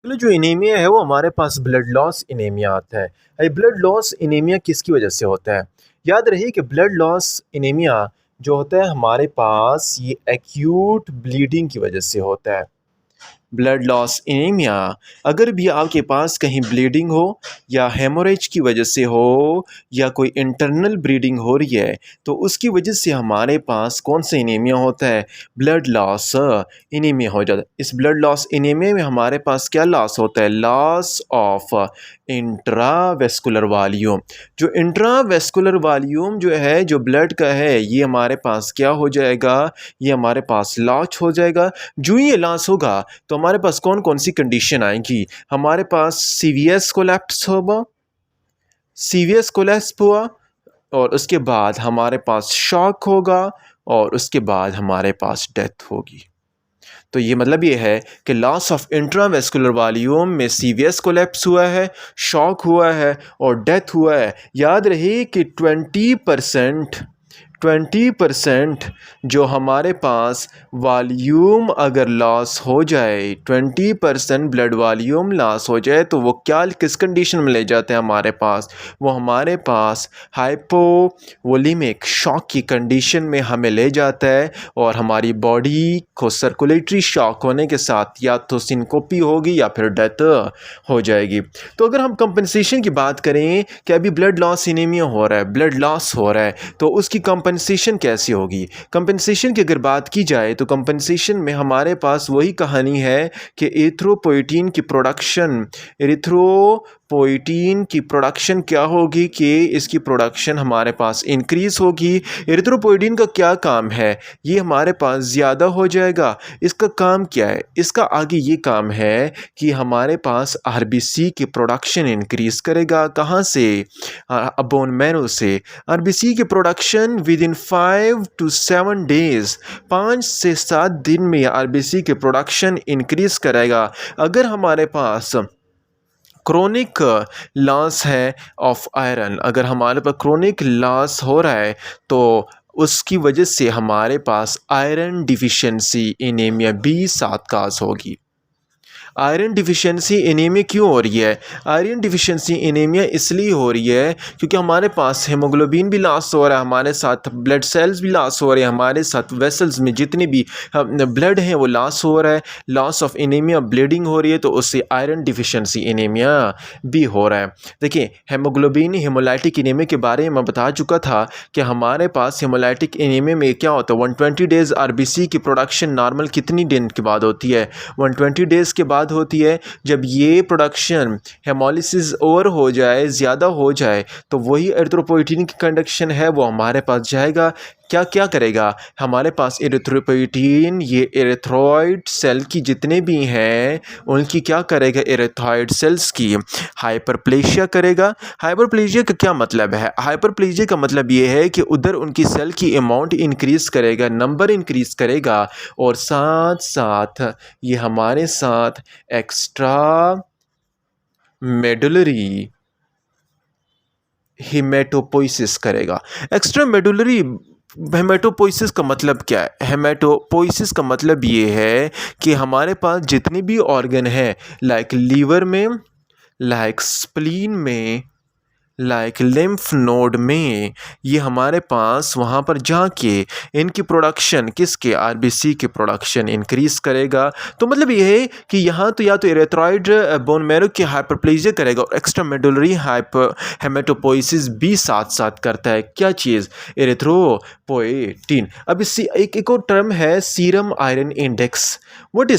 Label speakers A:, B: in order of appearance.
A: अगला जो एनीमिया है वो हमारे पास ब्लड लॉस एनीमिया आता है। ये ब्लड लॉस एनीमिया किसकी वजह से होता है? याद रहे कि ब्लड लॉस एनीमिया जो होता है हमारे पास ये एक्यूट ब्लीडिंग की वजह से होता है। ब्लड लॉस एनीमिया अगर भी आपके पास कहीं ब्लीडिंग हो या हेमोरेज की वजह से हो या कोई इंटरनल ब्लीडिंग हो रही है तो उसकी वजह से हमारे पास कौन सा एनीमिया होता है? ब्लड लॉस एनीमिया हो जाता है। इस ब्लड लॉस एनीमिया में हमारे पास क्या लॉस होता है? Loss of intravascular volume. जो इंट्रावेस्कुलर वॉल्यूम जो है जो ब्लड का है ये हमारे पास क्या हो जाएगा? ये हमारे पास लॉस हो जाएगा। जो ये लॉस होगा तो हमारे पास कौन कौन सी कंडीशन आएंगी? हमारे पास सीवीएस कोलैप्स होगा, सीवीएस कोलैप्स हुआ और उसके बाद हमारे पास शॉक होगा और उसके बाद हमारे पास डेथ होगी। तो ये मतलब ये है कि लॉस ऑफ इंट्रावेस्कुलर वॉल्यूम में सीवीएस कोलैप्स हुआ है, शॉक हुआ है और डेथ हुआ है। याद रहे कि 20% जो हमारे पास वॉल्यूम अगर लॉस हो जाए, 20% ब्लड वॉल्यूम लॉस हो जाए तो वो क्या किस कंडीशन में ले जाते हैं हमारे पास? वो हमारे पास हाइपोवोलेमिक शॉक की कंडीशन में हमें ले जाता है और हमारी बॉडी को सर्कुलेटरी शॉक होने के साथ या तो सिनकोपी होगी या फिर डेथ हो जाएगी। तो अगर हम कंपनसेशन की बात करें कि अभी ब्लड लॉस एनीमिया हो रहा है, ब्लड लॉस हो रहा है, तो उसकी कंपनसेशन कैसी होगी? कंपनसेशन की अगर बात की जाए तो कंपनसेशन में हमारे पास वही कहानी है कि एरिथ्रोपोइटीन की प्रोडक्शन क्या होगी कि इसकी प्रोडक्शन हमारे पास इंक्रीज होगी। एरिथ्रोपोइटीन का क्या काम है? ये हमारे पास ज़्यादा हो जाएगा। इसका काम क्या है? इसका आगे ये काम है कि हमारे पास आरबीसी की प्रोडक्शन इंक्रीज करेगा। कहाँ से? बोन मैरो से। आरबीसी की production with in 5 to 7 days, 5 से 7 दिन में आरबीसी की प्रोडक्शन इंक्रीज करेगा। अगर हमारे पास क्रोनिक लॉस है ऑफ आयरन, अगर हमारे पास क्रोनिक लॉस हो रहा है तो उसकी वजह से हमारे पास आयरन डिफिशिएंसी एनीमिया भी साथ काज होगी। आयरन डिफिशिएंसी एनीमिया क्यों हो रही है? आयरन डिफिशिएंसी एनीमिया इसलिए हो रही है क्योंकि हमारे पास हेमोग्लोबिन भी लॉस हो रहा है, हमारे साथ ब्लड सेल्स भी लॉस हो रहे हैं, हमारे साथ वेसल्स में जितने भी ब्लड हैं वो लॉस हो रहा है। लॉस ऑफ एनीमिया, ब्लीडिंग हो रही है तो उससे आयरन डिफिशिएंसी एनीमिया भी हो रहा है। देखिए हेमोग्लोबिन हेमोलाइटिक एनीमिया के बारे में मैं बता चुका था कि हमारे पास हेमोलाइटिक एनीमिया में क्या होता है, 120 डेज आरबीसी की प्रोडक्शन नॉर्मल कितनी दिन के बाद होती है? 120 डेज़ के बाद होती है। जब ये प्रोडक्शन हेमोलिसिस ओवर हो जाए, ज़्यादा हो जाए, तो वही एरिथ्रोपोइटीन की कंडक्शन है वो हमारे पास जाएगा। क्या क्या करेगा? हमारे पास एरिथ्रोपोइटीन ये एरिथ्रॉइड सेल की जितने भी हैं उनकी क्या करेगा? एरिथ्रॉइड सेल्स की हाइपरप्लेशिया करेगा। हाइपरप्लेशिया का क्या मतलब है? हाइपरप्लेशिया का मतलब ये है कि उधर उनकी सेल की अमाउंट इंक्रीज़ करेगा, नंबर इंक्रीज़ करेगा और साथ साथ ये हमारे साथ एक्स्ट्रा मेडुलरी हेमेटोपोइसिस करेगा। एक्स्ट्रा मेडुलरी हेमेटोपोइसिस का मतलब क्या है? हेमेटोपोइसिस का मतलब ये है कि हमारे पास जितने भी ऑर्गन हैं, लाइक लीवर में, लाइक स्प्लीन में, लाइक लिम्फ नोड में, ये हमारे पास वहाँ पर जाके इनकी प्रोडक्शन किसके? आरबीसी की प्रोडक्शन इंक्रीज़ करेगा। तो मतलब ये है कि यहाँ तो या तो एरिथ्रॉइड बोन मैरो की हाइपरप्लेजिया करेगा और एक्स्ट्रा मेडुलरी हेमेटोपोइसिस भी साथ साथ करता है। क्या चीज़? एरिथ्रोपोइटीन। अब इसी एक और टर्म है serum iron index. What is